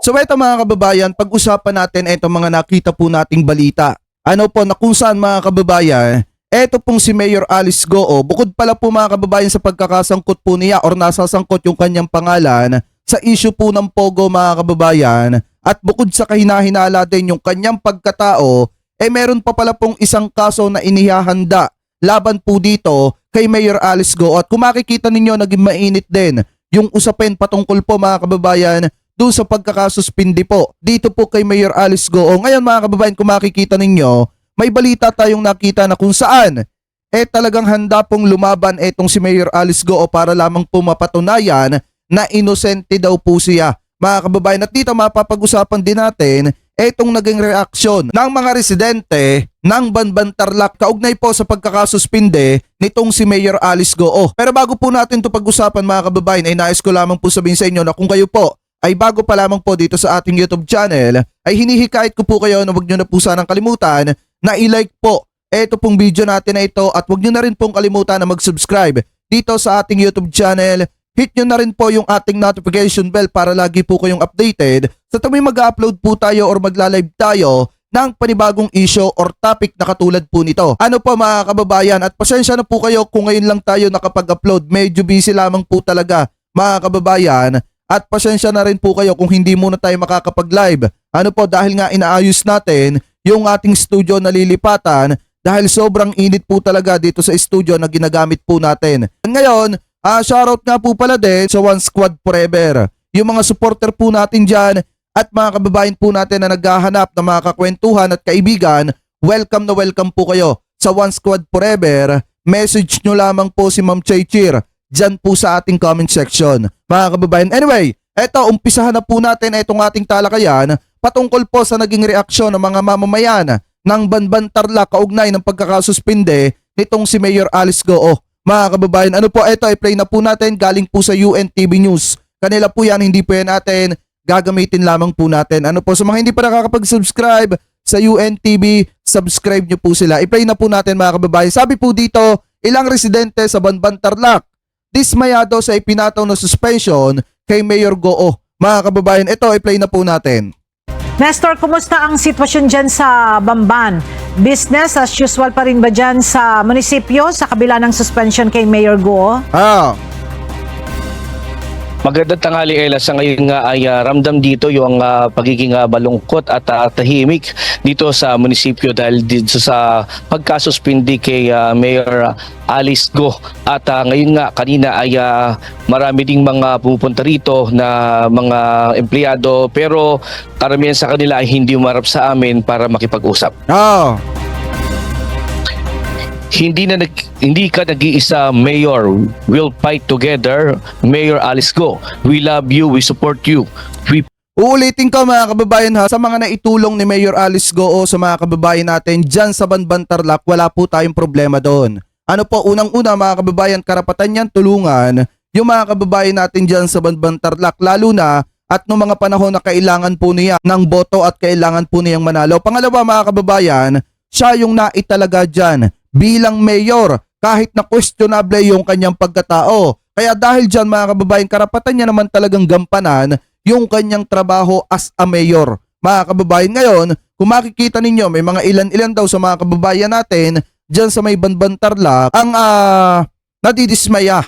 So eto mga kababayan, pag-usapan natin itong mga nakita po nating balita. Ano po na kung saan mga kababayan, eto pong si Mayor Alice Goo, bukod pala po mga kababayan sa pagkakasangkot po niya or nasasangkot yung kanyang pangalan sa issue po ng Pogo mga kababayan, at bukod sa kahinahinala din yung kanyang pagkatao, meron pa pala pong isang kaso na inihahanda laban po dito kay Mayor Alice Goo. At kung makikita ninyo, naging mainit din yung usapin patungkol po mga kababayan doon sa pagkakasuspindi po dito po kay Mayor Alice Goo. Ngayon mga kababayan, kung makikita ninyo, may balita tayong nakita na kung saan talagang handa pong lumaban etong si Mayor Alice Goo para lamang po mapatunayan na inosente daw po siya mga kababayan. At dito mapapag-usapan din natin etong naging reaksyon ng mga residente ng Banban Tarlac kaugnay po sa pagkakasuspinde nitong si Mayor Alice Goo. Pero bago po natin ito pag-usapan mga kababayan, ay nais ko lamang po sabihin sa inyo na kung kayo po ay bago pa lamang po dito sa ating YouTube channel, ay hinihikayat ko po kayo na wag nyo na po sanang kalimutan na i-like po eto pong video natin na ito, at wag nyo na rin pong kalimutan na mag-subscribe dito sa ating YouTube channel. Hit nyo na rin po yung ating notification bell para lagi po kayong updated sa tuwing mag-upload po tayo or magla-live tayo ng panibagong issue or topic na katulad po nito. Ano po mga kababayan, at pasensya na po kayo kung ngayon lang tayo nakapag-upload. Medyo busy lamang po talaga mga kababayan. At pasensya na rin po kayo kung hindi muna tayo makakapag-live. Ano po, dahil nga inaayos natin yung ating studio na lilipatan dahil sobrang init po talaga dito sa studio na ginagamit po natin. Ngayon, shoutout nga po pala din sa One Squad Forever. Yung mga supporter po natin dyan at mga kababayan po natin na naghahanap ng mga kakwentuhan at kaibigan, welcome na welcome po kayo sa One Squad Forever. Message nyo lamang po si Ma'am Chay Cheer dyan po sa ating comment section mga kababayan. Anyway, eto, umpisahan na po natin itong ating talakayan patungkol po sa naging reaksyon ng mga mamamayan ng Banban Tarlac kaugnay ng pagkakasuspinde nitong si Mayor Alice Goo. Mga kababayan, ano po, eto, i-play na po natin galing po sa UNTV News. Kanila po yan, hindi po yan natin gagamitin lamang po natin. Ano po, sa mga hindi pa nakakapag-subscribe sa UNTV, subscribe nyo po sila. I-play na po natin mga kababayan. Sabi po dito, ilang residente sa Banban Tarlac dismayado sa ipinataw na suspension kay Mayor Goo. Mga kababayan, ito i-play na po natin. Nestor, kumusta ang sitwasyon dyan sa Bamban? Business as usual pa rin ba dyan sa munisipyo sa kabila ng suspension kay Mayor Goo? Magandang tanghali, Ella. Sa ngayon nga ay ramdam dito yung pagiging malungkot at tahimik dito sa munisipyo dahil dito sa pagkasuspindi kay Mayor Alice Goo. At ngayon nga, kanina ay marami ding mga pupunta rito na mga empleyado, pero karamihan sa kanila ay hindi umarap sa amin para makipag-usap. Hindi ka nag-iisa, Mayor. We'll fight together, Mayor Alice Goo. We love you, we support you. Uulitin ko mga kababayan ha, sa mga naitulong ni Mayor Alice Goo sa mga kababayan natin dyan sa Banban Tarlac, wala po tayong problema doon. Ano po, unang-una mga kababayan, karapatan niyan tulungan yung mga kababayan natin dyan sa Banban Tarlac, lalo na at noong mga panahon na kailangan po niya ng boto at kailangan po niyang manalo. Pangalawa mga kababayan, siya yung naitalaga dyan bilang mayor kahit na questionable yung kanyang pagkatao. Kaya dahil dyan mga kababayan, karapatan niya naman talagang gampanan yung kanyang trabaho as a mayor. Mga kababayan, ngayon, kung makikita ninyo, may mga ilan-ilan daw sa mga kababayan natin dyan sa may Banban Tarlac ang nadidismaya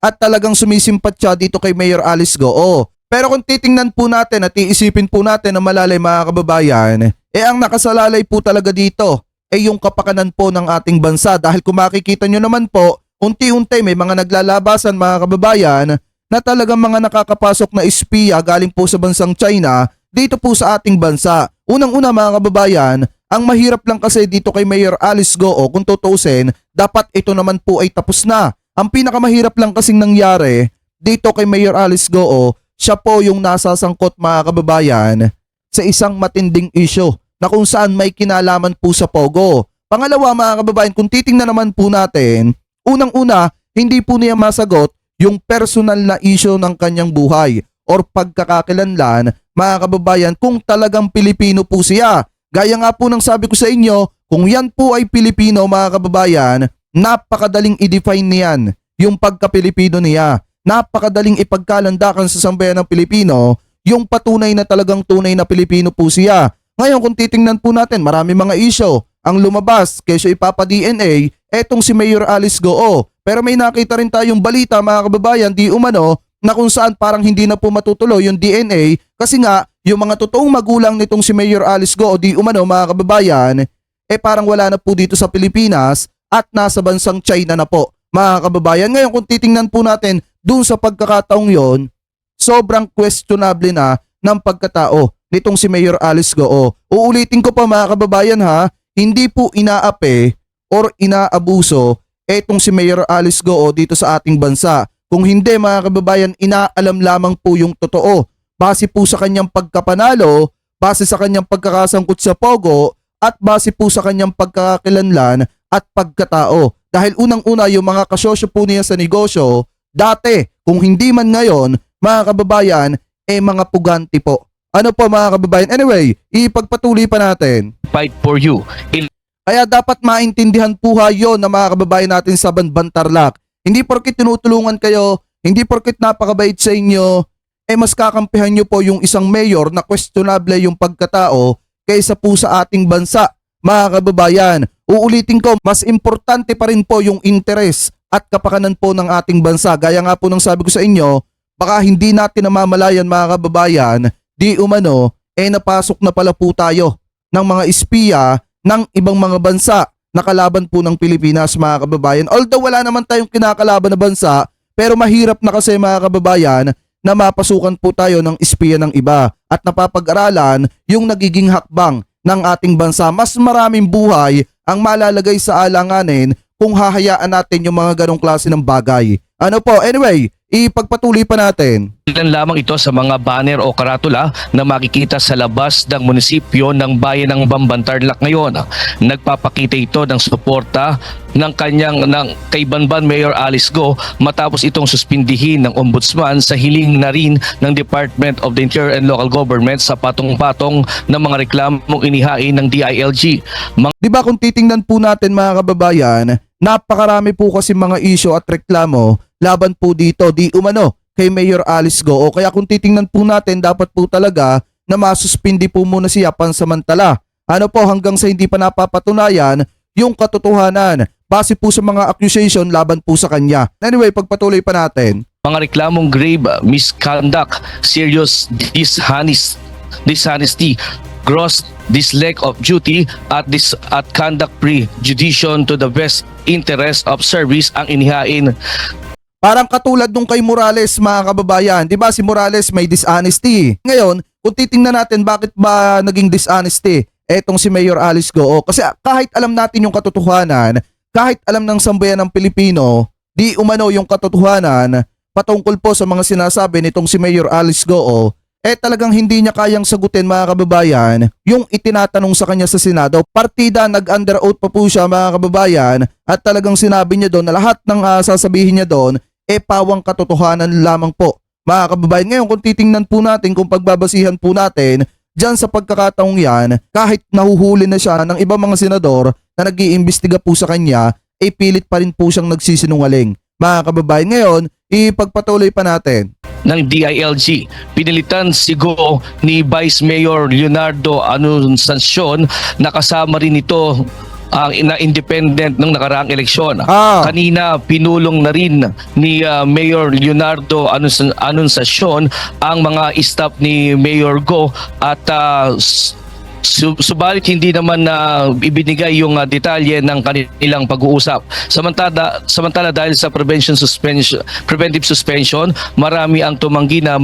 at talagang sumisimpat siya dito kay Mayor Alice Goo. Pero kung titingnan po natin at iisipin po natin na malalay mga kababayan, ang nakasalalay po talaga dito yung kapakanan po ng ating bansa. Dahil kung makikita nyo naman po, unti-unti may mga naglalabasan mga kababayan na talagang mga nakakapasok na espiya galing po sa bansang China dito po sa ating bansa. Unang-una mga kababayan, ang mahirap lang kasi dito kay Mayor Alice Goo, kung tutusin, dapat ito naman po ay tapos na. Ang pinakamahirap lang kasing nangyari dito kay Mayor Alice Goo, siya po yung nasasangkot mga kababayan sa isang matinding issue na kung saan may kinalaman po sa Pogo. Pangalawa mga kababayan, kung titingnan naman po natin, unang-una, hindi po niya masagot yung personal na issue ng kanyang buhay or pagkakakilanlan mga kababayan kung talagang Pilipino po siya. Gaya nga po ng sabi ko sa inyo, kung yan po ay Pilipino mga kababayan, napakadaling i-define niyan yung pagka-Pilipino niya. Napakadaling ipagkalandakan sa sambayan ng Pilipino yung patunay na talagang tunay na Pilipino po siya. Ngayon kung titingnan po natin, marami mga isyo ang lumabas kesyo ipapa-DNA etong si Mayor Alice Goo. Pero may nakita rin tayong balita mga kababayan, di umano, na kung saan parang hindi na po matutuloy yung DNA kasi nga yung mga totoong magulang nitong si Mayor Alice Goo, di umano mga kababayan, parang wala na po dito sa Pilipinas at nasa bansang China na po mga kababayan. Ngayon kung titingnan po natin dun sa pagkakataong yon, sobrang questionable na ng pagkatao nitong si Mayor Alice Goo. Uulitin ko pa mga kababayan ha, hindi po inaape or inaabuso etong si Mayor Alice Goo dito sa ating bansa. Kung hindi mga kababayan, inaalam lamang po yung totoo. Base po sa kanyang pagkapanalo, base sa kanyang pagkakasangkot sa Pogo, at base po sa kanyang pagkakakilanlan at pagkatao. Dahil unang-una yung mga kasosyo po niya sa negosyo, dati, kung hindi man ngayon, mga kababayan, mga puganti po. Ano po mga kababayan? Anyway, ipagpatuloy pa natin. Fight for you. Kaya dapat maintindihan po yon na mga kababayan natin sa Banban Tarlac. Hindi porket tinutulungan kayo, hindi porket napakabait sa inyo, mas kakampihan nyo po yung isang mayor na questionable yung pagkatao kaysa po sa ating bansa. Mga kababayan, uulitin ko, mas importante pa rin po yung interes at kapakanan po ng ating bansa. Gaya nga po ng sabi ko sa inyo, baka hindi natin namamalayan mga kababayan, di umano, napasok na pala po tayo ng mga espiya ng ibang mga bansa na kalaban po ng Pilipinas mga kababayan. Although wala naman tayong kinakalaban na bansa, pero mahirap na kasi mga kababayan na mapasukan po tayo ng espiya ng iba at napapag-aralan yung nagiging hakbang ng ating bansa. Mas maraming buhay ang malalagay sa alanganin kung hahayaan natin yung mga ganong klase ng bagay. Ano po? Anyway, ipagpatuloy pa natin. Ilan lamang ito sa mga banner o karatula na makikita sa labas ng munisipyo ng bayan ng Bamban Tarlac ngayon. Nagpapakita ito ng suporta ng kay Banban Mayor Alice Goo matapos itong suspindihin ng ombudsman sa hiling na rin ng Department of the Interior and Local Government sa patong-patong ng mga reklamong inihain ng DILG. Di ba kung titingnan po natin mga kababayan, napakarami po kasi mga isyo at reklamo laban po dito, di umano, kay Mayor Alice Goo. Kaya kung titingnan po natin, dapat po talaga na masuspindi po muna siya pansamantala. Ano po, hanggang sa hindi pa napapatunayan yung katotohanan base po sa mga accusation laban po sa kanya. Anyway, pagpatuloy pa natin. Mga reklamong grave misconduct, serious dishonesty, gross dislike of duty at conduct prejudicial to the best interest of service ang inihain. Parang katulad nung kay Morales mga kababayan, di ba si Morales may dishonesty. Ngayon, kung titingnan natin bakit ba naging dishonesty etong si Mayor Alice Goo, kasi kahit alam natin yung katotohanan, kahit alam ng sambayan ng Pilipino, di umano yung katotohanan patungkol po sa mga sinasabi nitong si Mayor Alice Goo, talagang hindi niya kayang sagutin mga kababayan yung itinatanong sa kanya sa Senado. Partida, nag-under oath pa po siya mga kababayan at talagang sinabi niya doon na lahat ng sasabihin niya doon pawang katotohanan lamang po mga kababayan. Ngayon kung titingnan po natin, kung pagbabasihan po natin dyan sa pagkakataong yan, kahit nahuhuli na siya ng ibang mga senador na nag-iimbestiga po sa kanya, pilit pa rin po siyang nagsisinungaling mga kababayan. Ngayon, ipagpatuloy pa natin. Ng DILG. Pinilitan si Goo ni Vice Mayor Leonardo Anunciacion na kasama rin ito ang independent ng nakaraang eleksyon. Kanina pinulong na rin ni Mayor Leonardo Anunciacion ang mga staff ni Mayor Goo at subalit hindi naman ibinigay yung detalye ng kanilang pag-uusap. Samantala dahil sa preventive suspension, marami ang tumanggi na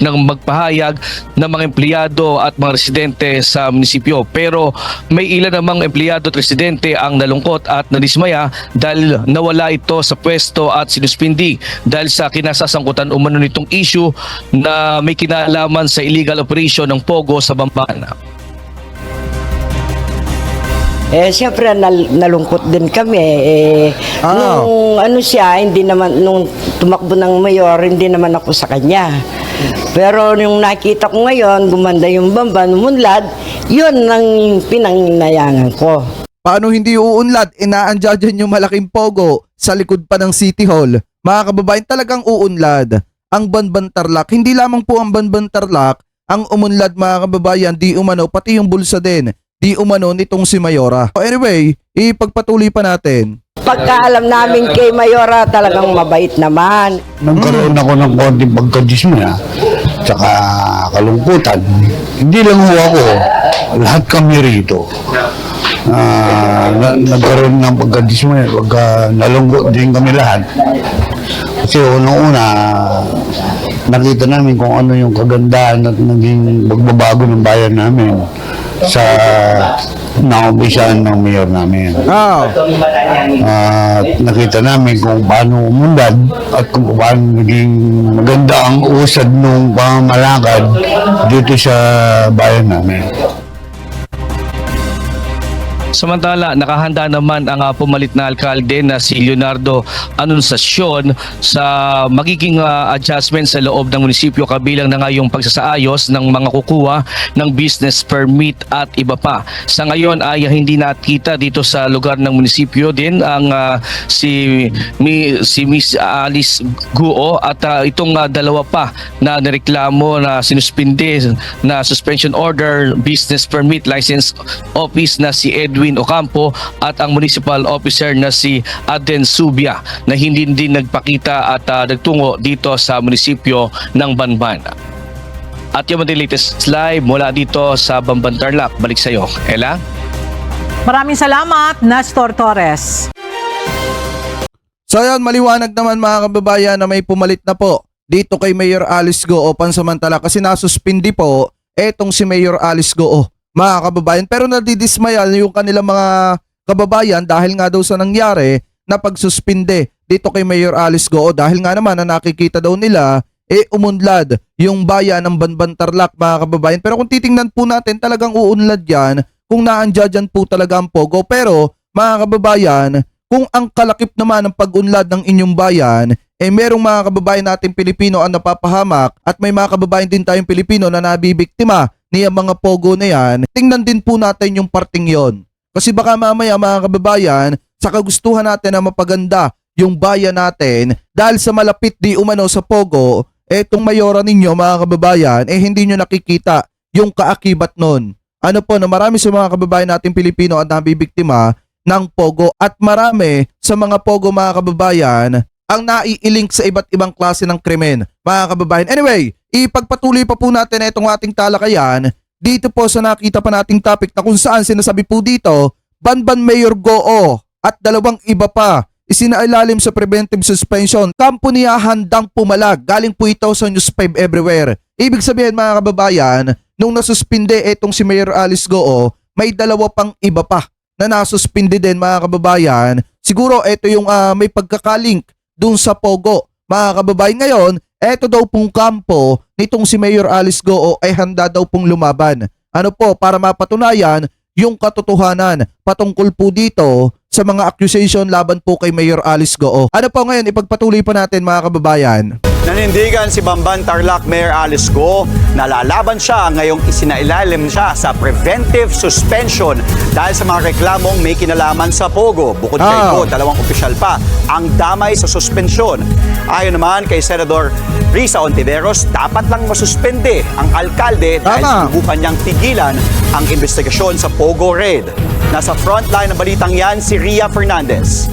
magpahayag ng mga empleyado at mga residente sa munisipyo. Pero may ilan namang empleyado at residente ang nalungkot at nadismaya dahil nawala ito sa pwesto at sinuspindi dahil sa kinasasangkutan umano nitong issue na may kinalaman sa illegal operation ng Pogo sa Bamban. Siyempre nalungkot din kami. Nung hindi naman, nung tumakbo ng mayor, hindi naman ako sa kanya. Pero yung nakita ko ngayon, gumanda yung Bamban, umunlad, yun ang pinanginayangan ko. Paano hindi uunlad? Inaandya dyan yung malaking Pogo sa likod pa ng City Hall. Mga kababayan, talagang uunlad. ang Banban Tarlac. Hindi lamang po ang Banban Tarlac ang umunlad mga kababayan, di umano, pati yung bulsa din, di umano nitong si Mayora. So anyway, ipagpatuloy pa natin. Pagkaalam namin kay Mayora, talagang mabait naman. Nagkaroon ako ng konting pagkadismaya tsaka kalungkutan. Hindi lang ho ako, lahat kami rito. Nagkaroon ng pagkadismaya, nalungkot din kami lahat. Kasi unang-una, nakita namin kung ano yung kagandahan at naging pagbabago ng bayan namin sa naumpisahan ng mayor namin. At nakita namin kung paano umunlad at kung paano naging maganda ang usad ng pamamalakad dito sa bayan namin. Samantala, nakahanda naman ang pumalit na alkalde na si Leonardo Anunciacion sa magiging adjustment sa loob ng munisipyo, kabilang na nga yung pagsasaayos ng mga kukuha ng business permit at iba pa. Sa ngayon ay hindi nakita dito sa lugar ng munisipyo din ang si Miss Alice Guo at itong dalawa pa na nireklamo na sinuspinde na suspension order business permit license office na si Edwin Ocampo at ang municipal officer na si Aden Subia na hindi din nagpakita at nagtungo dito sa munisipyo ng Banban. At yung mga latest live mula dito sa Banban Tarlac. Balik sa iyo, Ella. Maraming salamat, Nestor Torres. So ayan, maliwanag naman mga kababayan na may pumalit na po dito kay Mayor Alice Guo pansamantala kasi nasuspindi po etong si Mayor Alice Guo mga kababayan. Pero nadidismayal yung kanilang mga kababayan dahil nga daw sa nangyari na pagsuspinde dito kay Mayor Alice Guo dahil nga naman na nakikita daw nila umunlad yung bayan ng Banban Tarlac mga kababayan. Pero kung titingnan po natin talagang uunlad yan kung naandyan po talaga ang Pogo. Pero mga kababayan, kung ang kalakip naman ng pag-unlad ng inyong bayan, merong mga kababayan natin Pilipino ang napapahamak at may mga kababayan din tayong Pilipino na nabibiktima niyang mga Pogo na yan, tingnan din po natin yung parting yon. Kasi baka mamaya mga kababayan, sa kagustuhan natin na mapaganda yung bayan natin, dahil sa malapit di umano sa Pogo, etong mayora ninyo mga kababayan, hindi nyo nakikita yung kaakibat nun. Ano po, na marami sa mga kababayan natin Pilipino ang nabibiktima ng Pogo at marami sa mga Pogo mga kababayan ang naiilink sa iba't ibang klase ng krimen mga kababayan. Anyway, ipagpatuloy pa po natin itong ating talakayan dito po sa nakita pa nating topic na kung saan sinasabi po dito, Banban Mayor Guo at dalawang iba pa isinailalim sa preventive suspension. Kampo niya handang pumalag. Galing po ito sa News 5 Everywhere. Ibig sabihin mga kababayan, nung nasuspinde itong si Mayor Alice Guo, may dalawa pang iba pa na nasuspinde din mga kababayan. Siguro ito yung may pagkakalink dun sa Pogo. Mga kababayan, ngayon, eto daw pong kampo nitong si Mayor Alice Guo ay handa daw pong lumaban. Ano po, para mapatunayan yung katotohanan patungkol po dito sa mga accusation laban po kay Mayor Alice Guo. Ano po ngayon, ipagpatuloy pa natin mga kababayan. Nanindigan si Banban Tarlac Mayor Alice Guo na lalaban siya ngayong isinailalim siya sa preventive suspension dahil sa mga reklamong may kinalaman sa Pogo. Bukod kay Guo, dalawang opisyal pa ang damay sa suspensyon. Ayon naman kay Senador Risa Ontiveros, dapat lang masuspende ang alkalde dahil sinubukan niyang tigilan ang investigasyon sa Pogo Raid. Nasa frontline ng balitang yan si Ria Fernandez.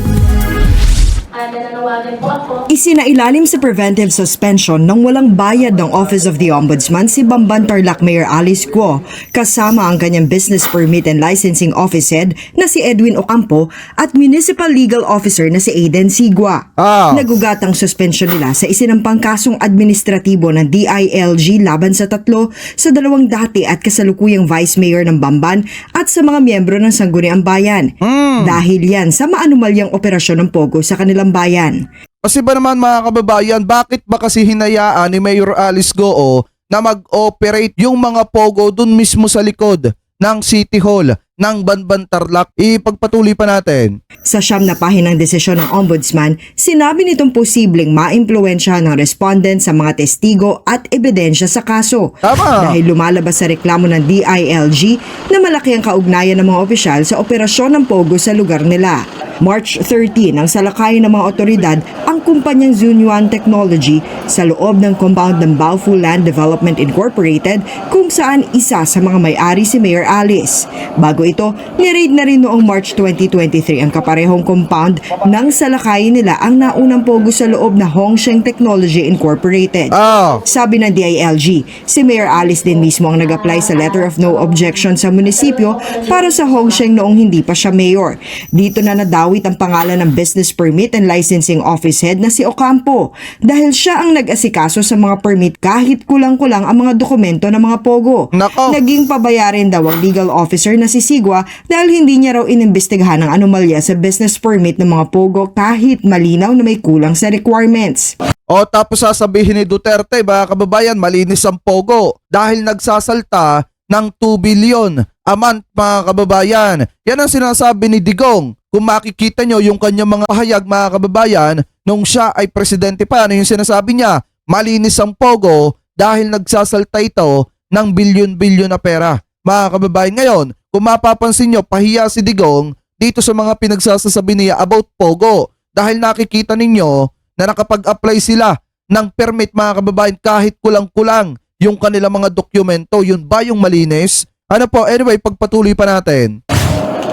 Isinailalim sa preventive suspension ng walang bayad ng Office of the Ombudsman si Banban Tarlac Mayor Alice Guo kasama ang kanyang Business Permit and Licensing Office Head na si Edwin Ocampo at Municipal Legal Officer na si Aden Sigua. Nagugat ang suspension nila sa isinampang kasong administratibo ng DILG laban sa tatlo sa dalawang dati at kasalukuyang Vice Mayor ng Bamban at sa mga miyembro ng Sangguniang Bayan. Dahil yan sa maanumalyang operasyon ng Pogo sa kanilang bayan. Kasi ba naman mga kababayan, bakit ba kasi hinayaan ni Mayor Alice Guo na mag-operate yung mga Pogo dun mismo sa likod ng City Hall ng Banban Tarlac? Ipagpatuloy pa natin. Sa siyam na pahinang desisyon ng Ombudsman, sinabi nitong posibleng maimpluwensyahan ng respondent sa mga testigo at ebidensya sa kaso. Tama. Dahil lumalabas sa reklamo ng DILG na malaki ang kaugnayan ng mga opisyal sa operasyon ng Pogo sa lugar nila. March 13 ang salakayin ng mga otoridad ang kumpanyang Zunyuan Technology sa loob ng compound ng Baofu Land Development Incorporated kung saan isa sa mga may-ari si Mayor Alice. Bago ito, ni-raid na rin noong March 2023 ang kaparehong compound nang salakayin nila ang naunang pogo sa loob na Hongsheng Technology Incorporated. Sabi ng DILG, si Mayor Alice din mismo ang nag-apply sa letter of no objection sa munisipyo para sa Hongsheng noong hindi pa siya mayor. Dito na nadawit ang pangalan ng Business Permit and Licensing Office Head na si Ocampo dahil siya ang nag-asikaso sa mga permit kahit kulang-kulang ang mga dokumento ng mga pogo. Nako. Naging pabayarin daw ang legal officer na si Sigua dahil hindi niya raw inimbestigahan ang anomalya sa business permit ng mga pogo kahit malinaw na may kulang sa requirements. O tapos sasabihin ni Duterte, mga kababayan, malinis ang pogo dahil nagsasalta ng 2 billion a month, mga kababayan. Yan ang sinasabi ni Digong. Kung makikita nyo yung kanyang mga pahayag, mga kababayan, nung siya ay presidente pa, ano yung sinasabi niya? Malinis ang pogo dahil nagsasalta ito ng bilyon-bilyon na pera. Mga kababayan, ngayon, kung mapapansin nyo, pahiya si Digong dito sa mga pinagsasasabi niya about pogo dahil nakikita ninyo na nakapag-apply sila ng permit, mga kababayan, kahit kulang-kulang yung kanilang mga dokumento. Yun ba yung malinis? Ano po, anyway, pagpatuloy pa natin.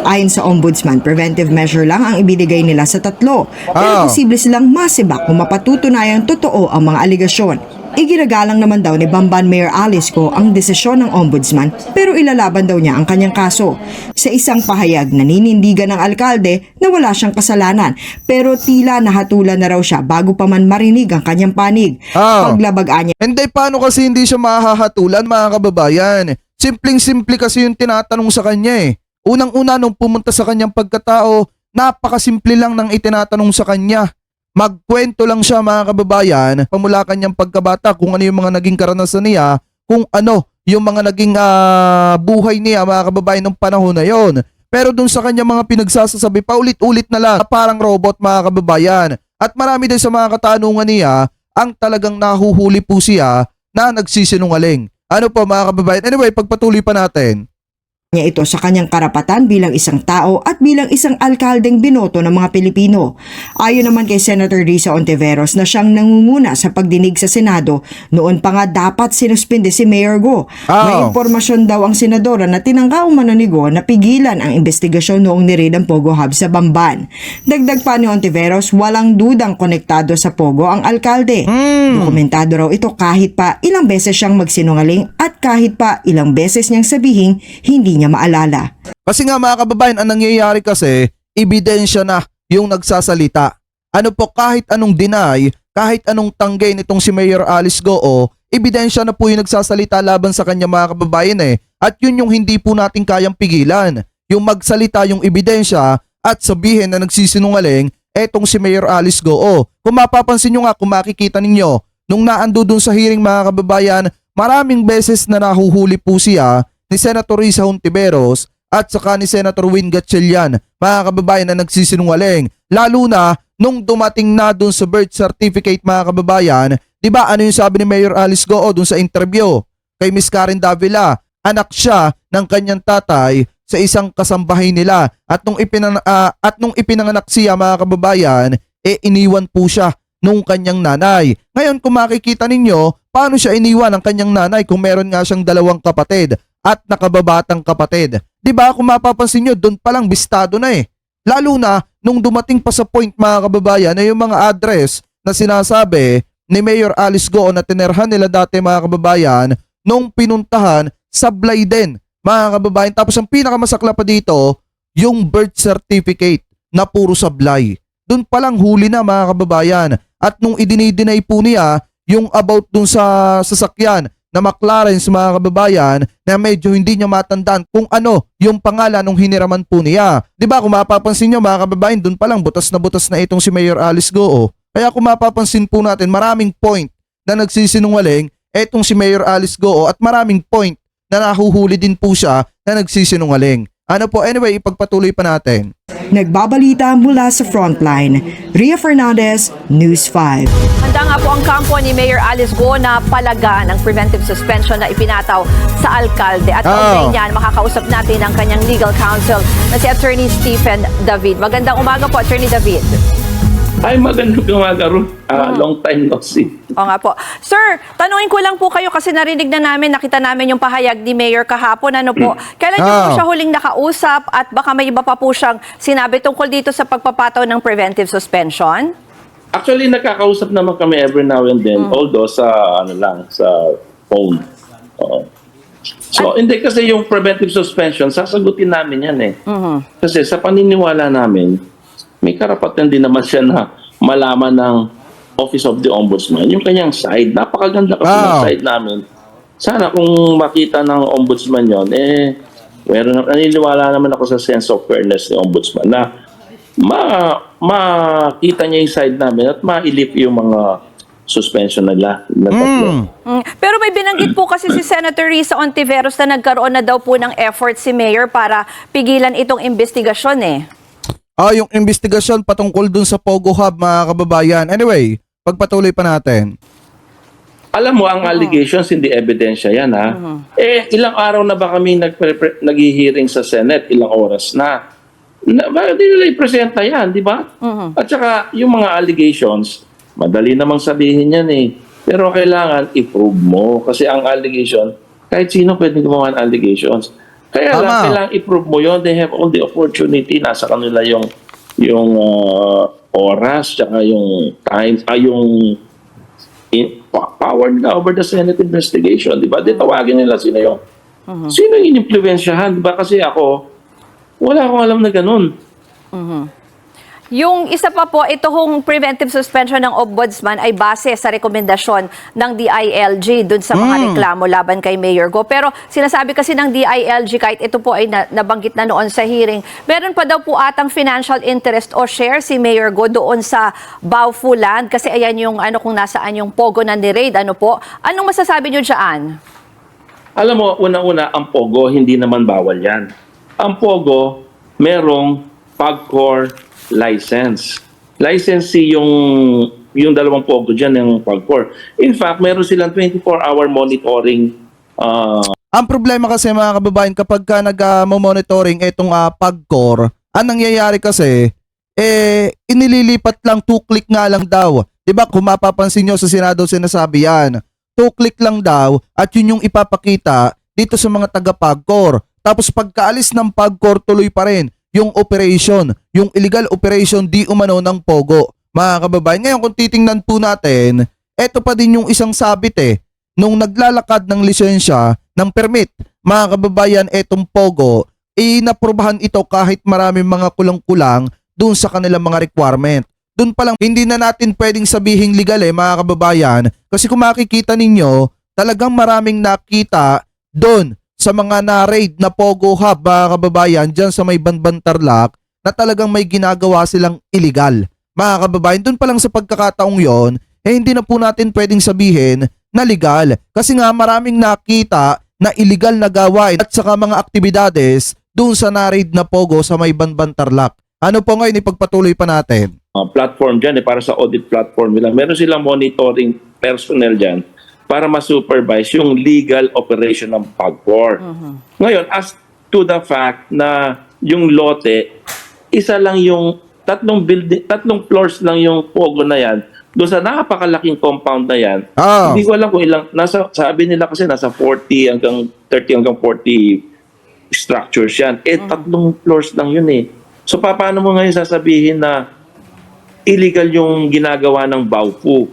Ayon sa Ombudsman, preventive measure lang ang ibinigay nila sa tatlo. Pero posible silang masibak kung mapatutunayang totoo ang mga aligasyon. Iginagalang naman daw ni Bamban Mayor Alice Go ang desisyon ng Ombudsman pero ilalaban daw niya ang kanyang kaso. Sa isang pahayag, naninindigan ng alkalde na wala siyang kasalanan pero tila nahatulan na raw siya bago pa man marinig ang kanyang panig. Paglabagaan niya. Hindi, paano kasi hindi siya mahahatulan, mga kababayan? Simpleng-simple kasi yung tinatanong sa kanya eh. Unang-una nung pumunta sa kanyang pagkatao, napakasimple lang ng itinatanong sa kanya. Magkwento lang siya, mga kababayan, pamula kanyang pagkabata kung ano yung mga naging karanasan niya, kung ano yung mga naging buhay niya, mga kababayan, ng panahon na yon. Pero dun sa kanyang mga pinagsasasabi, paulit-ulit na lang, parang robot, mga kababayan. At marami din sa mga katanungan niya, ang talagang nahuhuli po siya na nagsisinungaling. Ano po, mga kababayan? Anyway, pagpatuloy pa natin niya ito sa kanyang karapatan bilang isang tao at bilang isang alkaldeng binoto ng mga Pilipino. Ayon naman kay Senator Risa Ontiveros na siyang nangunguna sa pagdinig sa Senado, noon pa nga dapat sinuspinde si Mayor Go. May impormasyon daw ang senadora na tinangka umano ni Go na pigilan ang investigasyon noong nireid ang Pogo Hub sa Bamban. Dagdag pa ni Ontiveros, walang dudang konektado sa Pogo ang alkalde. Dokumentado raw ito kahit pa ilang beses siyang magsinungaling at kahit pa ilang beses niyang sabihin hindi niya maalala. Kasi nga, mga kababayan, ang nangyayari kasi, ebidensya na yung nagsasalita. Ano po, kahit anong deny, kahit anong tanggay nitong si Mayor Alice Go, ebidensya na po yung nagsasalita laban sa kanya, mga kababayan eh. At yun yung hindi po natin kayang pigilan. Yung magsalita yung ebidensya at sabihin na nagsisinungaling, etong si Mayor Alice Go. Kung mapapansin nyo nga, kung makikita ninyo, nung naando dun sa hearing, mga kababayan, maraming beses na nahuhuli po siya ni Senator Risa Hontiveros at saka ni Senator Win Gatchalian, mga kababayan, na nagsisinungaling. Lalo na nung dumating na dun sa birth certificate, mga kababayan, di ba ano yung sabi ni Mayor Alice Go dun sa interview kay Miss Karen Davila? Anak siya ng kanyang tatay sa isang kasambahay nila at nung ipinanganak siya, mga kababayan, iniwan po siya nung kanyang nanay. Ngayon, kung makikita ninyo, paano siya iniwan ng kanyang nanay kung meron nga siyang 2 kapatid at nakababatang kapatid? Diba, kung mapapansin nyo, doon palang bistado na eh. Lalo na nung dumating pa sa point, mga kababayan, na yung mga address na sinasabi ni Mayor Alice Go na tinerhan nila dati, mga kababayan, nung pinuntahan, sablay din, mga kababayan. Tapos ang pinakamasakla pa dito, yung birth certificate na puro sablay. Doon palang huli na, mga kababayan. At nung idinideny po niya yung about dun sa sasakyan na McLaren, mga kababayan, na medyo hindi niya matandaan kung ano yung pangalan nung hiniraman po niya. Diba, kung mapapansin nyo, mga kababayan, dun palang butas na itong si Mayor Alice Go. Kaya kung mapapansin po natin, maraming point na nagsisinungaling etong si Mayor Alice Go at maraming point na nahuhuli din po siya na nagsisinungaling. Ano po, anyway, ipagpatuloy pa natin. Nagbabalita mula sa Frontline, Ria Fernandez, News 5. Handa nga po ang kampo ni Mayor Alice Go na palagaan ang preventive suspension na ipinataw sa alkalde. At kaugnay niyan, makakausap natin ang kanyang legal counsel na si Attorney Stephen David. Magandang umaga po, Attorney David. Ay, magandang umaga, Ruth. Long time no see. O nga po. Sir, tanungin ko lang po kayo kasi narinig na namin, nakita namin yung pahayag ni Mayor kahapon. Ano po? Kailan niyo po siya huling nakausap at baka may iba pa po siyang sinabi tungkol dito sa pagpapataw ng preventive suspension? Actually, nakakausap naman kami every now and then, although sa sa phone. Oo. So, hindi kasi yung preventive suspension, sasagutin namin yan eh. Kasi sa paniniwala namin, may karapatan din naman siya na malaman ng Office of the Ombudsman yung kanyang side. Napakaganda kasi ng side namin. Sana kung makita ng Ombudsman yon, naniniwala naman ako sa sense of fairness ni Ombudsman na makita niya yung side namin at mailip yung mga suspension nila. Pero may binanggit po kasi si Senator Risa Ontiveros na nagkaroon na daw po ng effort si Mayor para pigilan itong investigasyon eh. Yung investigasyon patungkol dun sa Pogo Hub, mga kababayan. Anyway, pagpatuloy pa natin. Alam mo, ang allegations, hindi ebidensya yan, ha? Ilang araw na ba kami nag-hearing sa Senate? Ilang oras na? Bakit di nila i-presenta yan, di ba? At saka, yung mga allegations, madali namang sabihin yan eh. Pero kailangan i-prove mo. Kasi ang allegation, kahit sino pwede gumawa ng allegations. Kaya lang, kailangan i-prove mo yun. They have all the opportunity. Nasa kanila yung oras, tsaka yung time, yung power nila over the Senate investigation. Di ba? Di tawagin nila sino yung in-influensyahan. Di ba? Kasi ako, wala akong alam na ganun. Yung isa pa po, ito hong preventive suspension ng Ombudsman ay base sa rekomendasyon ng DILG dun sa mga reklamo laban kay Mayor Go. Pero sinasabi kasi ng DILG, kahit ito po ay nabanggit na noon sa hearing, meron pa daw po atang financial interest o share si Mayor Go doon sa Baofu Land kasi ayan yung kung nasaan yung Pogo na ni-raid. Ano po? Anong masasabi nyo dyan? Alam mo, una-una, ang Pogo, hindi naman bawal yan. Ang Pogo, merong PAGCOR license. Licensee yung dalawang Pogo dyan, yung PAGCOR. In fact, meron silang 24-hour monitoring. Ang problema kasi, mga kababayan, kapag ka nag-monitoring itong PAGCOR, ang nangyayari kasi, inililipat lang, 2-click nga lang daw. Diba, kung mapapansin nyo sa Senado sinasabi yan, 2-click lang daw at yun yung ipapakita dito sa mga taga-PAGCOR. Tapos pagkaalis ng PAGCOR, tuloy pa rin yung operation, yung illegal operation di umano ng Pogo. Mga kababayan, ngayon kung titingnan po natin, eto pa din yung isang sabit nung naglalakad ng lisensya ng permit. Mga kababayan, etong Pogo, inaprubahan ito kahit maraming mga kulang-kulang dun sa kanilang mga requirement. Dun pa lang, hindi na natin pwedeng sabihing legal mga kababayan, kasi kung makikita ninyo, talagang maraming nakita dun sa mga na-raid na Pogo Hub, mga kababayan, dyan sa may Banban Tarlac, na talagang may ginagawa silang illegal. Mga kababayan, dun pa lang sa pagkakataong yon, hindi na po natin pwedeng sabihin na legal. Kasi nga maraming nakita na illegal na gawain at saka mga aktibidades dun sa na-raid na Pogo sa may Banban Tarlac. Ano po ngayon, ipagpatuloy pa natin? Platform dyan, para sa audit platform nila. Meron silang monitoring personnel dyan para ma-supervise yung legal operation ng PAGCOR. Ngayon, as to the fact na yung lote, isa lang yung tatlong floors lang yung Pogo na yan, doon sa napakalaking compound na yan, hindi ko alam kung ilang, sabi nila kasi nasa 40 hanggang 30 hanggang 40 structures yan. Tatlong floors lang yun So, paano mo ngayon sasabihin na illegal yung ginagawa ng Baofu?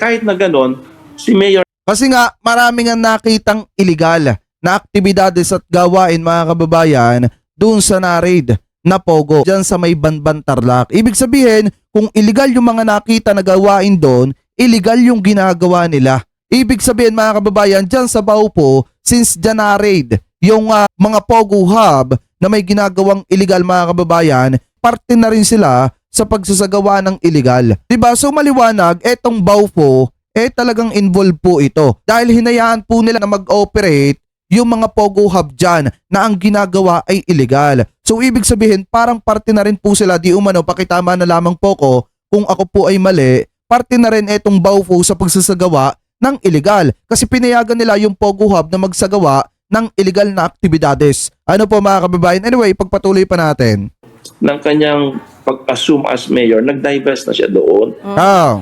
Kahit na ganon, si Mayor... Kasi nga, marami nga nakitang illegal na aktibidades at gawain, mga kababayan, dun sa na-raid na Pogo, dyan sa may Banban Tarlac. Ibig sabihin, kung illegal yung mga nakita na gawain doon, illegal yung ginagawa nila. Ibig sabihin, mga kababayan, dyan sa Baofu, since dyan na-raid yung mga Pogo Hub na may ginagawang illegal, mga kababayan, parte na rin sila sa pagsasagawa ng illegal. Diba? So maliwanag, etong Baofu, talagang involved po ito. Dahil hinayaan po nila na mag-operate yung mga Pogo Hub dyan na ang ginagawa ay illegal. So ibig sabihin, parang parte na rin po sila, di umano, pakitama na lamang po ko kung ako po ay mali, parte na rin etong Baofu sa pagsasagawa ng illegal. Kasi pinayagan nila yung Pogo Hub na magsagawa ng illegal na aktibidades. Ano po, mga kababayan? Anyway, pagpatuloy pa natin. Ng kanyang pag-assume as mayor, nag-divest na siya doon. Ah.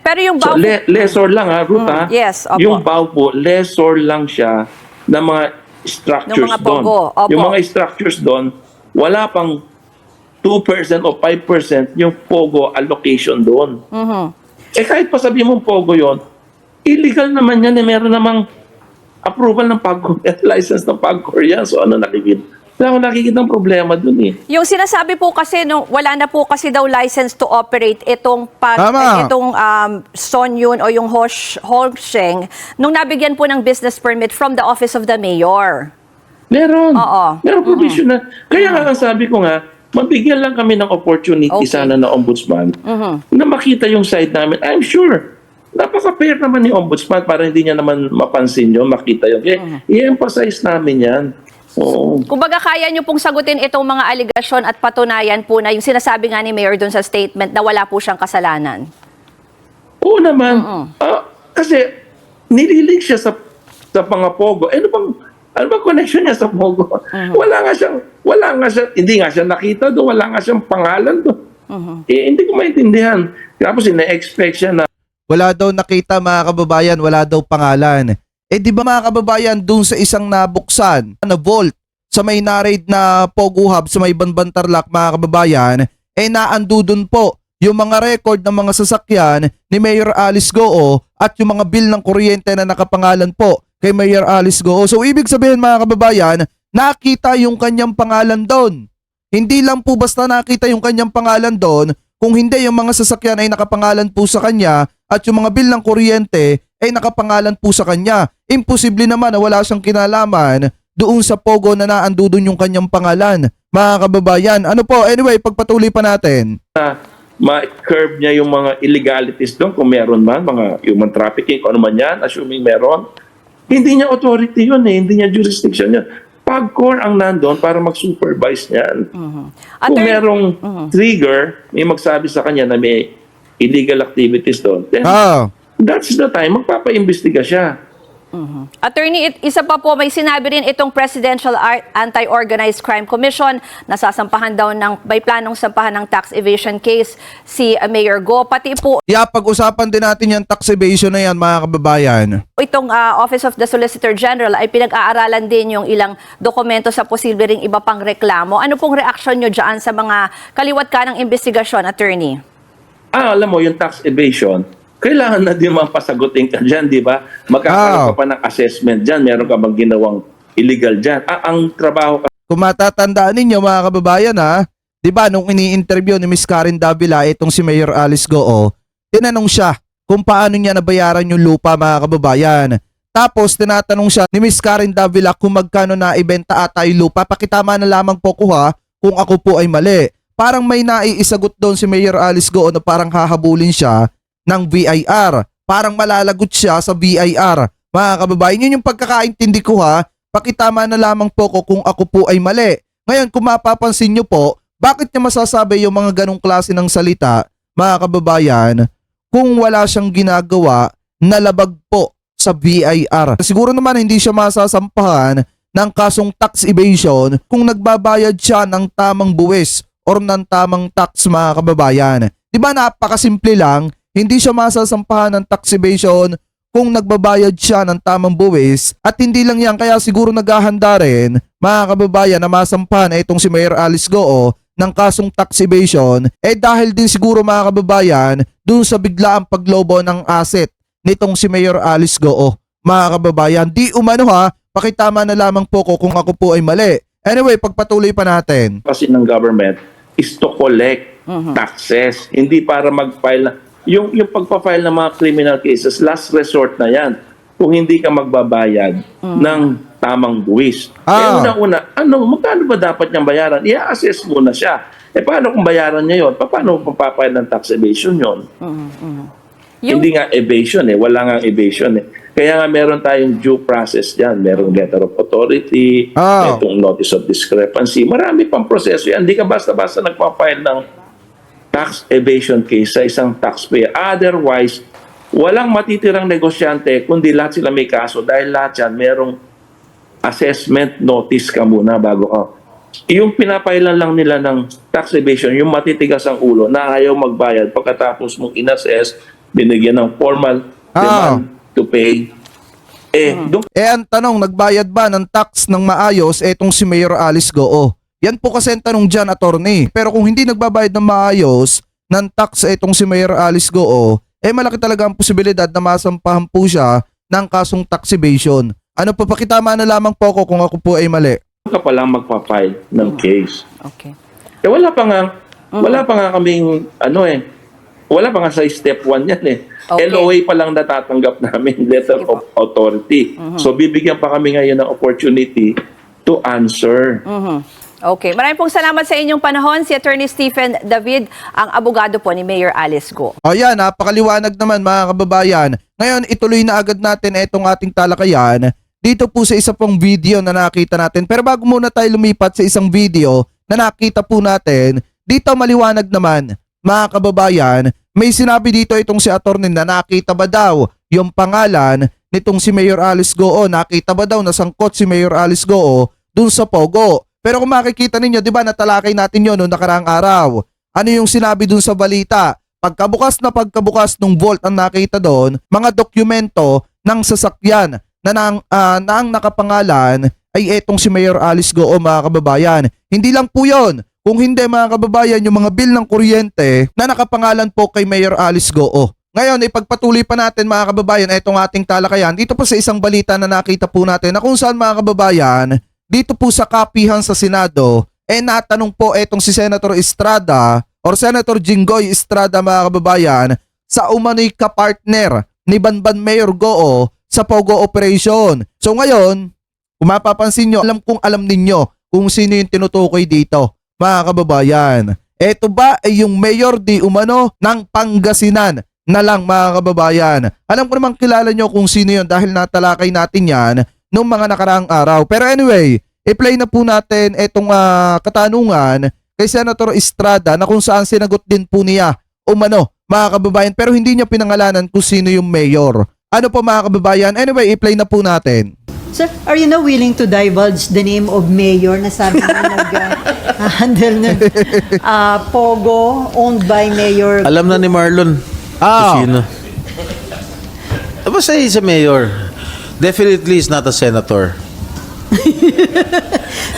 Pero yung So, BAW, lesser lang ha, Ruth ha? yes, opo. Yung BAW po, lesser lang siya ng mga structures Ng mga doon. pogo, opo. Yung mga structures doon, wala pang 2% o 5% yung pogo allocation doon. Eh kahit pa sabihin mong pogo yon, illegal naman yan. Meron namang approval ng PAGCOR, license ng PAGCOR yan. So ano nakikita? Wala akong nakikita ng problema dun eh. yung sinasabi po kasi nung wala na po kasi daw license to operate itong Tama. itong Sonyun o yung Holsheng nung nabigyan po ng business permit from the office of the mayor. Meron. Oo. Meron provision na. Kaya nga ang sabi ko nga, mabigyan lang kami ng opportunity Okay. sana na ombudsman na makita yung side namin. I'm sure, napaka-fair naman ni ombudsman para hindi niya naman mapansin yun, makita yun. Kaya i-emphasize namin yan. Oo. Kumbaga kaya nyo pong sagutin itong mga aligasyon at patunayan po na yung sinasabi nga ni Mayor dun sa statement na wala po siyang kasalanan. Oo naman. Kasi nililig siya sa mga pogo. Ano bang connection niya sa pogo? Wala nga siya, hindi nga siya nakita doon, wala nga siyang pangalan doon. Eh, hindi ko maintindihan. Tapos ina-expect siya na Wala daw nakita mga kababayan, wala daw pangalan. Eh di ba mga kababayan, dun sa isang nabuksan na vault sa may na-raid na Pogo Hub sa may Banban Tarlac mga kababayan, eh naando dun po yung mga record ng mga sasakyan ni Mayor Alice Goo at yung mga bill ng kuryente na nakapangalan po kay Mayor Alice Goo. So ibig sabihin mga kababayan, nakita yung kanyang pangalan doon. Hindi lang po basta nakita yung kanyang pangalan doon, kung hindi yung mga sasakyan ay nakapangalan po sa kanya at yung mga bill ng kuryente ay nakapangalan po sa kanya. Imposible naman na wala siyang kinalaman doon sa Pogo na naando doon yung kanyang pangalan. Mga kababayan, ano po, anyway, pagpatuloy pa natin. ma-curb niya yung mga illegalities doon kung meron man, mga human trafficking, kung ano man yan, assuming meron. Hindi niya authority yun eh, hindi niya jurisdiction yun. PAGCOR ang nandun para mag-supervise niyan. Kung merong trigger, may magsabi sa kanya na may illegal activities doon, then that's the time, magpapaimbestiga siya. Attorney, isa pa po, may sinabi rin itong Presidential Anti-Organized Crime Commission na sasampahan daw may planong sampahan ng tax evasion case si Mayor Go. Pati po Pag-usapan din natin yung tax evasion na yan mga kababayan. itong Office of the Solicitor General ay pinag-aaralan din yung ilang dokumento sa posible ring iba pang reklamo. Ano pong reaksyon nyo dyan sa mga kaliwat ka ng investigasyon, Attorney? Alam mo, yung tax evasion, kailangan na din mapasagutin ka dyan, di ba? Magkakaroon ka pa ng assessment dyan, meron ka bang ginawang illegal dyan. Ang trabaho Kung matatandaan ninyo mga kababayan di ba nung ini-interview ni Miss Karen Davila itong si Mayor Alice Goo, tinanong siya kung paano niya nabayaran yung lupa mga kababayan. Tapos tinatanong siya ni Miss Karen Davila kung magkano na ibenta ata yung lupa. Pakitama na lamang po ko kung ako po ay mali. Parang may naiisagot doon si Mayor Alice Goo na parang hahabulin siya ng BIR. Parang malalagot siya sa BIR. Mga kababayan, yun yung pagkakaintindi ko Pakitama na lamang po ko kung ako po ay mali. Ngayon, kung mapapansin nyo po, bakit niya masasabi yung mga ganong klase ng salita, mga kababayan, kung wala siyang ginagawa na labag po sa BIR? Siguro naman hindi siya masasampahan ng kasong tax evasion kung nagbabayad siya ng tamang buwis or ng tamang tax mga kababayan. Di ba napakasimple lang? Hindi siya masasampahan ng tax evasion kung nagbabayad siya ng tamang buwis at hindi lang yan kaya siguro naghahanda rin mga kababayan na masampahan itong si Mayor Alice Goo ng kasong tax evasion dahil din siguro mga kababayan dun sa biglaang paglobo ng asset nitong si Mayor Alice Goo. Mga kababayan, di umano pakitama na lamang po ko kung ako po ay mali. Anyway, pagpatuloy pa natin. kasi ng government is to collect taxes, hindi para mag-file na. Yung pagpa-file ng mga criminal cases, last resort na yan. Kung hindi ka magbabayad ng tamang buwis. Una-una, magkano ba dapat niyang bayaran? I-assess muna siya. Paano kung bayaran niya yun? Paano papapile ng tax evasion yun? Hindi nga evasion wala nga evasion Kaya nga meron tayong due process dyan. Merong letter of authority, itong notice of discrepancy. Marami pang proseso yan. Hindi ka basta-basta nagpa-file ng tax evasion case sa isang taxpayer. Otherwise, walang matitirang negosyante kundi lahat sila may kaso dahil lahat yan merong assessment notice ka muna bago ka yung pinapailan lang nila ng tax evasion, yung matitigas ang ulo na ayaw magbayad pagkatapos mong inassess, binigyan ng formal demand to pay. Doon Ang tanong, nagbayad ba ng tax ng maayos etong si Mayor Alice Goo? Yan po kasi ang tanong dyan, attorney. Pero kung hindi nagbabayad ng maayos ng tax etong si Mayor Alice Goo, malaki talaga ang posibilidad na masampahan po siya ng kasong tax evasion. Ano po, pakitama na lamang po ako kung ako po ay mali. ka pa lang magpa-file ng case. Okay. Wala pa nga kaming wala pa nga sa step 1 yan eh. Okay. LOA pa lang natatanggap namin, letter of authority. So bibigyan pa kami ngayon ng opportunity to answer. Okay. Maraming pong salamat sa inyong panahon. Si Attorney Stephen David, ang abogado po ni Mayor Alice Goo. Ayan, napakaliwanag naman mga kababayan. Ngayon, ituloy na agad natin itong ating talakayan dito po sa isa pong video na nakita natin. Pero bago muna tayo lumipat sa isang video na nakita po natin, dito maliwanag naman mga kababayan, may sinabi dito itong si attorney na nakita ba daw yung pangalan nitong si Mayor Alice Goo, nakita ba daw nasangkot si Mayor Alice Goo dun sa Pogo. Pero kung makikita ninyo, di ba natalakay natin yun noong nakaraang araw. Ano yung sinabi dun sa balita? Pagkabukas ng vault ang nakita doon, mga dokumento ng sasakyan na ang nakapangalan ay etong si Mayor Alice Goo mga kababayan. Hindi lang po yun. Kung hindi mga kababayan, yung mga bill ng kuryente na nakapangalan po kay Mayor Alice Goo. Ngayon, ipagpatuloy pa natin mga kababayan itong ating talakayan. Dito po sa isang balita na nakita po natin na kung saan mga kababayan, dito po sa kapihan sa Senado, natanong po etong si Senator Estrada or Senator Jinggoy Estrada mga kababayan sa umano'y kapartner ni Banban Mayor Goo sa Pogo operation. So ngayon, kung mapapansin nyo, alam ninyo kung sino yung tinutukoy dito mga kababayan. Ito ba ay yung mayor di umano ng Pangasinan na lang mga kababayan. Alam ko naman kilala nyo kung sino yun dahil natalakay natin yan noong mga nakaraang araw. Pero anyway, i-play na po natin itong katanungan kay Senator Estrada na kung saan sinagot din po niya umano mga kababayan. Pero hindi niya pinangalanan kung sino yung mayor. Ano po mga kababayan? Anyway, i-play na po natin. Sir, are you now willing to divulge the name of mayor na sabi mo nag-handle ng Pogo owned by Mayor? Alam na ni Marlon kung sino. Basta he's a mayor. Definitely he's not a senator.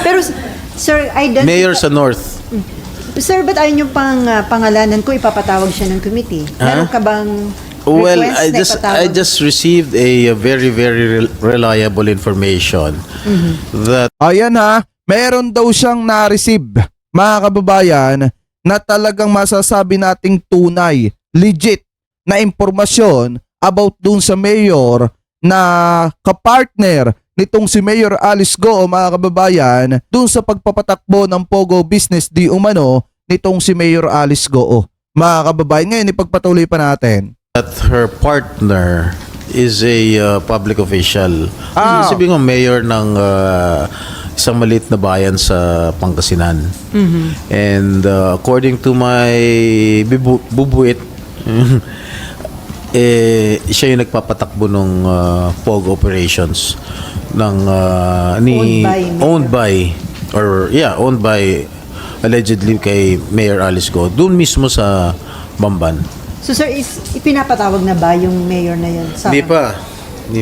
Pero, sir, Mayor sa North. Sir, ba't ayaw niyo pangalanan ko ipapatawag siya ng committee? Meron ka bang Well, request na I just received a very, very reliable information that Ayan ha, meron daw siyang na-receive mga kababayan na talagang masasabi nating tunay, legit na impormasyon about dun sa mayor na kapartner nitong si Mayor Alice Goo mga kababayan dun sa pagpapatakbo ng Pogo business di umano nitong si Mayor Alice Goo. Mga kababayan, ngayon ipagpatuloy pa natin. that her partner is a public official. Sabihin ko, mayor ng isang maliit na bayan sa Pangasinan. And according to my bubuit, siya yung nagpapatakbo ng POG operations ng owned by allegedly kay Mayor Alice Goo doon mismo sa Bamban. So, sir, ipinapatawag na ba yung mayor na yun? Hindi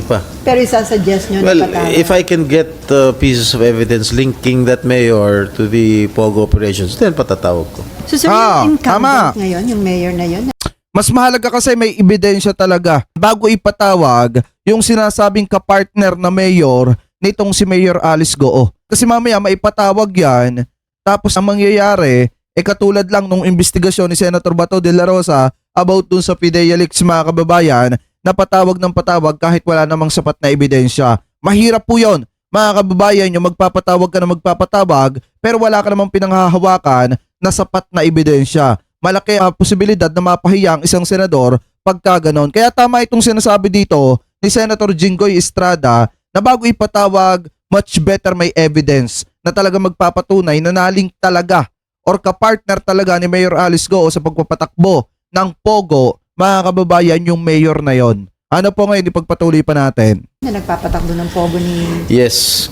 pa. Pero isasuggest nyo Well, na patawag? if I can get pieces of evidence linking that mayor to the POG operations, then patatawag ko. So, sir, yung incumbent ngayon, yung mayor na yun, Mas mahalaga kasi may ebidensya talaga bago ipatawag yung sinasabing kapartner na mayor nitong si Mayor Alice Goo. Kasi mamaya maipatawag yan, tapos ang mangyayari, katulad lang nung investigasyon ni Senator Bato de la Rosa about dun sa PIDEA leaks mga kababayan, na patawag ng patawag kahit wala namang sapat na ebidensya. Mahirap po yun. Mga kababayan, yung magpapatawag ka na magpapatawag, pero wala ka namang pinanghahawakan na sapat na ebidensya. Malaki ang posibilidad na mapahiya ang isang senador pagka ganon. Kaya tama itong sinasabi dito ni Senator Jinggoy Estrada na bago ipatawag, much better may evidence na talaga magpapatunay na naling talaga or kapartner talaga ni Mayor Alice Goo sa pagpapatakbo ng Pogo, mga kababayan, yung mayor na yon. Ano po ngayon, ipagpatuloy pa natin? na nagpapatakbo ng Pogo ni... Yes.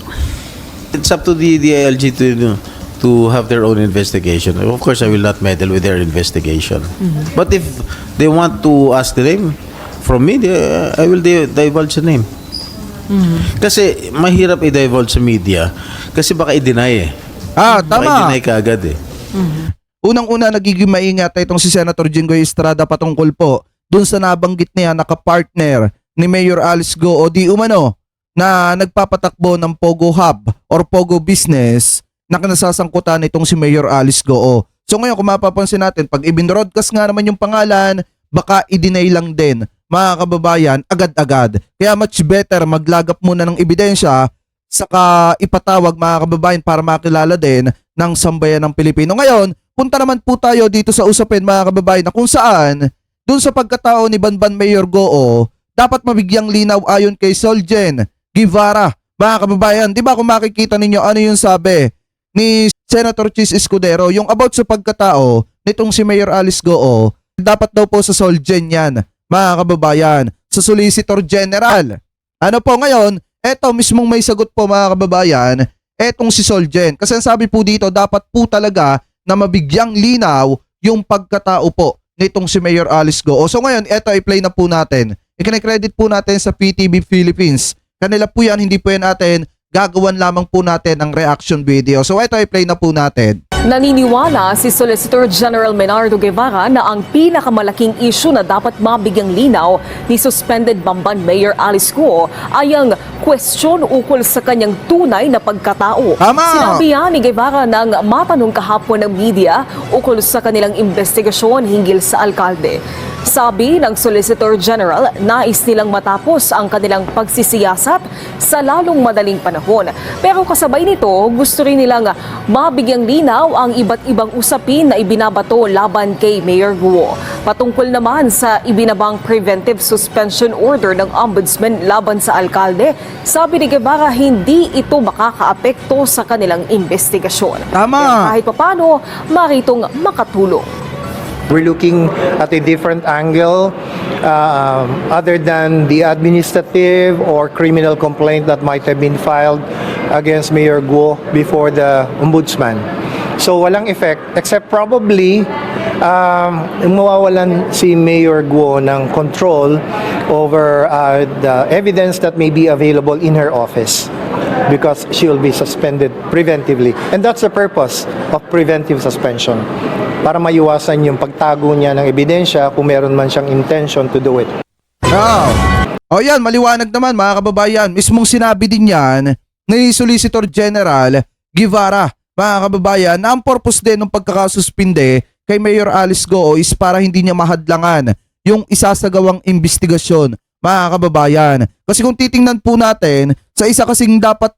It's up to the DILG to to have their own investigation. Of course, I will not meddle with their investigation. But if they want to ask the name from me, I will divulge the name. Kasi mahirap i-divulge sa media kasi baka i-deny eh. Baka Tama. i-deny ka agad eh. Unang-una nagiging maingat itong si Senator Jinggoy Estrada patungkol po dun sa nabanggit niya nakapartner ni Mayor Alice Go o di umano na nagpapatakbo ng Pogo Hub or Pogo Business na nasasangkutan itong si Mayor Alice Go. So ngayon kung mapapansin natin, pag ibinroadcast nga naman yung pangalan, baka i-deny lang din mga kababayan agad-agad. Kaya much better maglagap muna ng ebidensya saka ipatawag mga kababayan para makilala din ng sambayan ng Pilipino. Ngayon, punta naman po tayo dito sa usapin mga kababayan na kung saan dun sa pagkatao ni Banban Mayor Go, dapat mabigyang linaw ayon kay Soljen Guevara. Mga kababayan, di ba kung makikita ninyo ano yung sabi ni Senator Chis Escudero, yung about sa pagkatao nitong si Mayor Alice Go, dapat daw po sa Soljen yan, mga kababayan, sa Solicitor General. Ano po ngayon, eto mismong may sagot po mga kababayan, etong si Soljen. Kasi ang sabi po dito, dapat po talaga na mabigyang linaw yung pagkatao po nitong si Mayor Alice Go. So ngayon, eto i-play na po natin. I-credit po natin sa PTV Philippines. Kanila po yan, hindi po yan natin. Gagawan lamang po natin ang reaction video. So eto i-play na po natin. Naniniwala si Solicitor General Menardo Guevara na ang pinakamalaking issue na dapat mabigyang linaw ni suspended Bamban Mayor Alice Go ay ang question ukol sa kanyang tunay na pagkatao. Tama! Sinabi yan ni Guevara ng matanong kahapon ng media ukol sa kanilang investigasyon hinggil sa alkalde. Sabi ng Solicitor General, nais nilang matapos ang kanilang pagsisiyasat sa lalong madaling panahon. Pero kasabay nito, gusto rin nilang mabigyang linaw ang iba't ibang usapin na ibinabato laban kay Mayor Guo. Patungkol naman sa ibinabang preventive suspension order ng Ombudsman laban sa alkalde, sabi ni Guevara hindi ito makakaapekto sa kanilang investigasyon. Tama. Pero kahit papano, maritong makatulong. We're looking at a different angle other than the administrative or criminal complaint that might have been filed against Mayor Guo before the Ombudsman. So walang effect except probably mawawalan si Mayor Guo ng control over the evidence that may be available in her office because she will be suspended preventively. And that's the purpose of preventive suspension, para maiwasan yung pagtago niya ng ebidensya kung meron man siyang intention to do it. O yan, maliwanag naman mga kababayan. Mismong sinabi din yan ni Solicitor General Guevara, mga kababayan, na ang purpose din ng pagkakasuspinde kay Mayor Alice Go is para hindi niya mahadlangan yung isasagawang investigasyon, mga kababayan. Kasi kung titingnan po natin, sa isa kasing dapat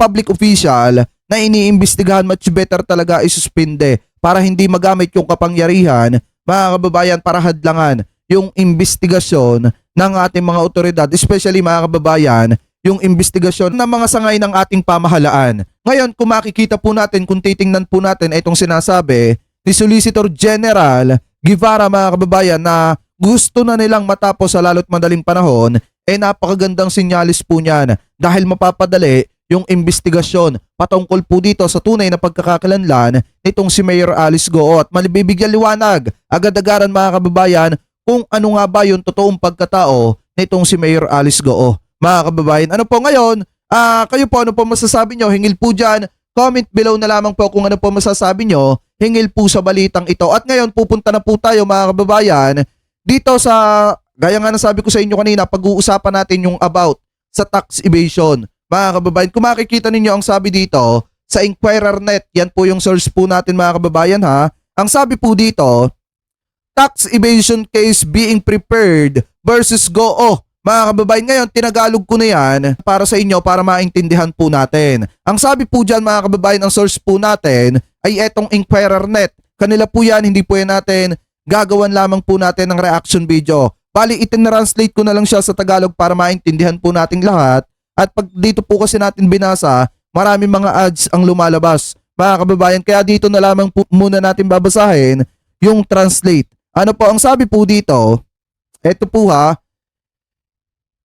public official na iniimbestigahan, much better talaga isuspinde para hindi magamit yung kapangyarihan, mga kababayan, para hadlangan yung investigasyon ng ating mga otoridad, especially mga kababayan, yung investigasyon ng mga sangay ng ating pamahalaan. Ngayon, kung makikita po natin, kung titingnan po natin itong sinasabi ni Solicitor General Guevara, mga kababayan, na gusto na nilang matapos sa lalo't madaling panahon, napakagandang sinyalis po niyan dahil mapapadali yung investigasyon patungkol po dito sa tunay na pagkakakilanlan nitong si Mayor Alice Go at malibibigyan liwanag agad-agaran mga kababayan kung ano nga ba yung totoong pagkatao nitong si Mayor Alice Go. Mga kababayan, ano po ngayon? Kayo po, ano po masasabi nyo? Hingil po dyan, comment below na lamang po kung ano po masasabi nyo, hingil po sa balitang ito. At ngayon pupunta na po tayo mga kababayan dito sa, gaya nga nasabi ko sa inyo kanina, pag-uusapan natin yung about sa tax evasion. Mga kababayan, kung makikita ninyo ang sabi dito sa Inquirer.net, yan po yung source po natin mga kababayan ha. Ang sabi po dito, tax evasion case being prepared versus Go. Mga kababayan, ngayon tinagalog ko na yan para sa inyo para maintindihan po natin. Ang sabi po dyan mga kababayan, ang source po natin ay etong Inquirer.net. Kanila po yan, hindi po yan natin gagawan lamang po natin ng reaction video. Bali, itinranslate ko na lang siya sa Tagalog para maintindihan po nating lahat. At pag dito po kasi natin binasa, maraming mga ads ang lumalabas. Mga kababayan, kaya dito na lamang po muna natin babasahin yung translate. Ano po ang sabi po dito? Ito po ha.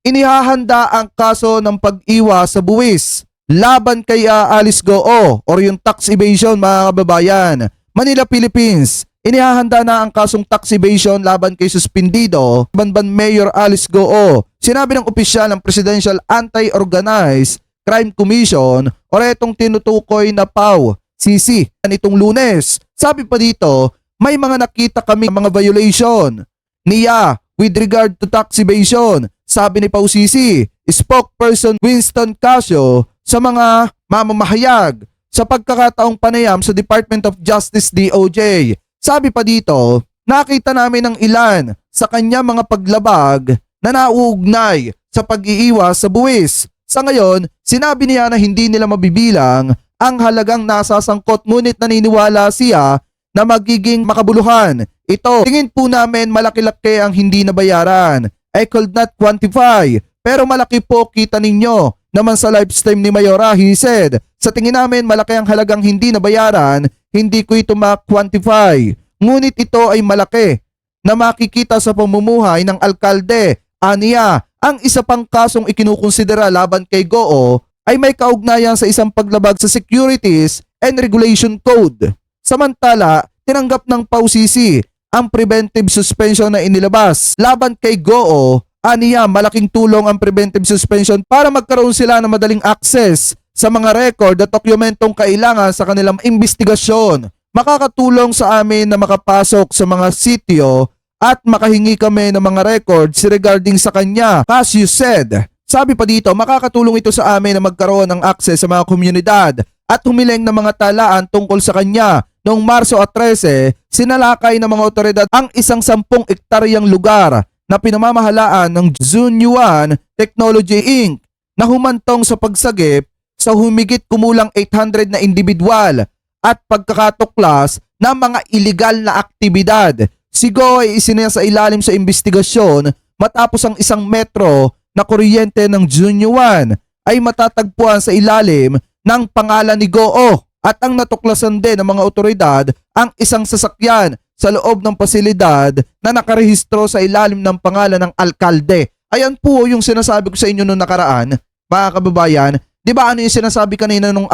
Inihahanda ang kaso ng pag-iwas sa buwis laban kay Alice Goo or yung tax evasion mga kababayan. Manila, Philippines, inihahanda na ang kasong tax evasion laban kay suspendido Banban Mayor Alice Goo. Sinabi ng opisyal ng Presidential Anti-Organized Crime Commission o etong tinutukoy na PAO-CC nitong Lunes. Sabi pa dito, may mga nakita kami mga violation niya with regard to tax evasion. Sabi ni PAO-CC, spokesperson Winston Casio sa mga mamamahayag sa pagkakataong panayam sa Department of Justice DOJ. Sabi pa dito, nakita namin ng ilan sa kanya mga paglabag na nauugnay sa pag-iiwas sa buwis. Sa ngayon, sinabi niya na hindi nila mabibilang ang halagang nasasangkot ngunit naniniwala siya na magiging makabuluhan. Ito, tingin po namin malaki-laki ang hindi nabayaran. I could not quantify, pero malaki po kita ninyo naman sa live stream ni Mayora, he said. Sa tingin namin malaki ang halagang hindi nabayaran, hindi ko ito ma-quantify. Ngunit ito ay malaki na makikita sa pamumuhay ng alkalde. Aniya, ang isa pang kasong ikinukonsidera laban kay Goo ay may kaugnayan sa isang paglabag sa Securities and Regulation Code. Samantala, tinanggap ng PAO-CC ang preventive suspension na inilabas laban kay Goo. Aniya, malaking tulong ang preventive suspension para magkaroon sila ng madaling access sa mga record at dokumentong kailangan sa kanilang investigasyon. Makakatulong sa amin na makapasok sa mga sityo at makahingi kami ng mga records regarding sa kanya. Casio said. Sabi pa dito, makakatulong ito sa amin na magkaroon ng access sa mga komunidad at humiling ng mga talaan tungkol sa kanya. Noong Marso 13, sinalakay ng mga otoridad ang isang 10 ektaryang lugar na pinamamahalaan ng Zunyuan Technology Inc. na humantong sa pagsagip sa humigit kumulang 800 na individual at pagkakatuklas ng mga iligal na aktibidad. Si Goo ay isinasa ilalim sa investigasyon matapos ang 1 metro na kuryente ng Zunyuan ay matatagpuan sa ilalim ng pangalan ni Goo at ang natuklasan din ng mga otoridad ang isang sasakyan sa loob ng pasilidad na nakarehistro sa ilalim ng pangalan ng alkalde. Ayan po yung sinasabi ko sa inyo noong nakaraan, mga kababayan. Di ba ano yung sinasabi kanina nung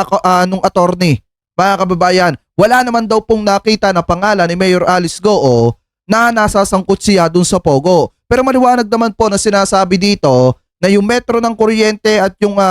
attorney? Mga kababayan, wala naman daw pong nakita na pangalan ni Mayor Alice Goo na nasasangkot siya dun sa Pogo. Pero maliwanag naman po na sinasabi dito na yung metro ng kuryente at yung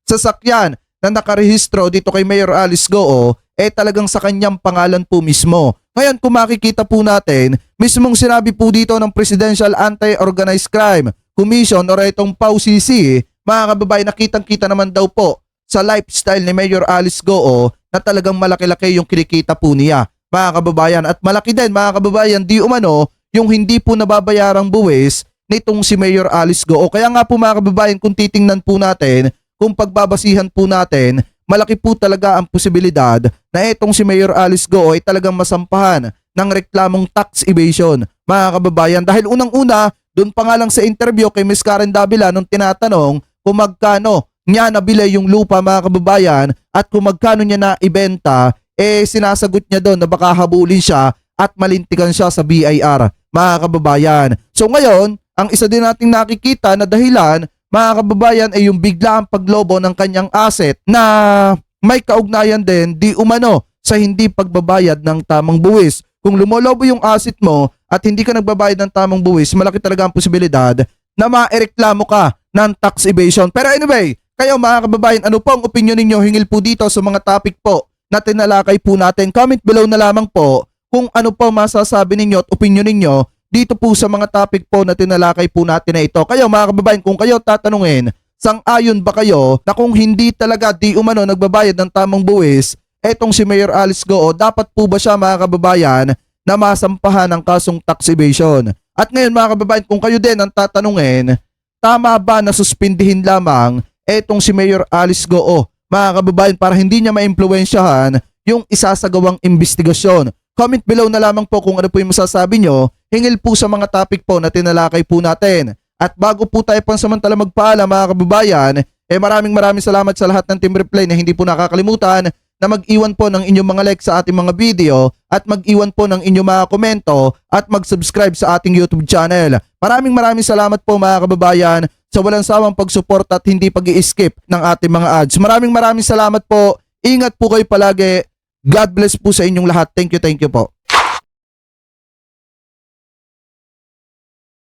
sasakyan na nakarehistro dito kay Mayor Alice Goo talagang sa kanyang pangalan po mismo. Ngayon kung makikita po natin, mismong sinabi po dito ng Presidential Anti-Organized Crime Commission o itong PAO-CC, mga kababayan, nakitang-kita naman daw po sa lifestyle ni Mayor Alice Goo na talagang malaki-laki yung kinikita po niya, mga kababayan. At malaki din, mga kababayan, di umano yung hindi po nababayarang buwis nitong si Mayor Alice Goo. Kaya nga po mga kababayan, kung titingnan po natin, kung pagbabasihan po natin, malaki po talaga ang posibilidad na itong si Mayor Alice Goo ay talagang masampahan ng reklamong tax evasion, mga kababayan. Dahil unang-una, doon pa nga lang sa interview kay Ms. Karen Davila nung tinatanong kung magkano niya nabili yung lupa, mga kababayan, at kung magkano niya na ibenta, sinasagot niya doon na baka habulin siya at malintikan siya sa BIR, mga kababayan. So ngayon, ang isa din nating nakikita na dahilan, mga kababayan, ay yung biglaang paglobo ng kanyang asset na may kaugnayan din di umano sa hindi pagbabayad ng tamang buwis. Kung lumolobo yung asset mo at hindi ka nagbabayad ng tamang buwis, malaki talaga ang posibilidad na maereklamo ka ng tax evasion. Pero anyway, kayo mga kababayan, ano po ang opinion ninyo hingil po dito sa mga topic po na tinalakay po natin? Comment below na lamang po kung ano po masasabi ninyo at opinion ninyo dito po sa mga topic po na tinalakay po natin na ito. Kayo mga kababayan, kung kayo tatanungin, sang-ayon ba kayo na kung hindi talaga di umano nagbabayad ng tamang buwis, etong si Mayor Alice Goo, dapat po ba siya mga kababayan na masampahan ng kasong tax evasion? At ngayon mga kababayan, kung kayo din ang tatanungin, tama ba na suspindihin lamang etong si Mayor Alice Goo, mga kababayan, para hindi niya maimpluwensyahan yung isasagawang investigasyon? Comment below na lamang po kung ano po yung masasabi nyo hingil po sa mga topic po na tinalakay po natin. At bago po tayo pansamantala magpaalam mga kababayan, maraming salamat sa lahat ng Team Reply na hindi po nakakalimutan na mag-iwan po ng inyong mga like sa ating mga video at mag-iwan po ng inyong mga komento at mag-subscribe sa ating YouTube channel. Maraming salamat po mga kababayan sa walang sawang pag-support at hindi pag-i-skip ng ating mga ads. Maraming salamat po. Ingat po kayo palagi. God bless po sa inyong lahat. Thank you po.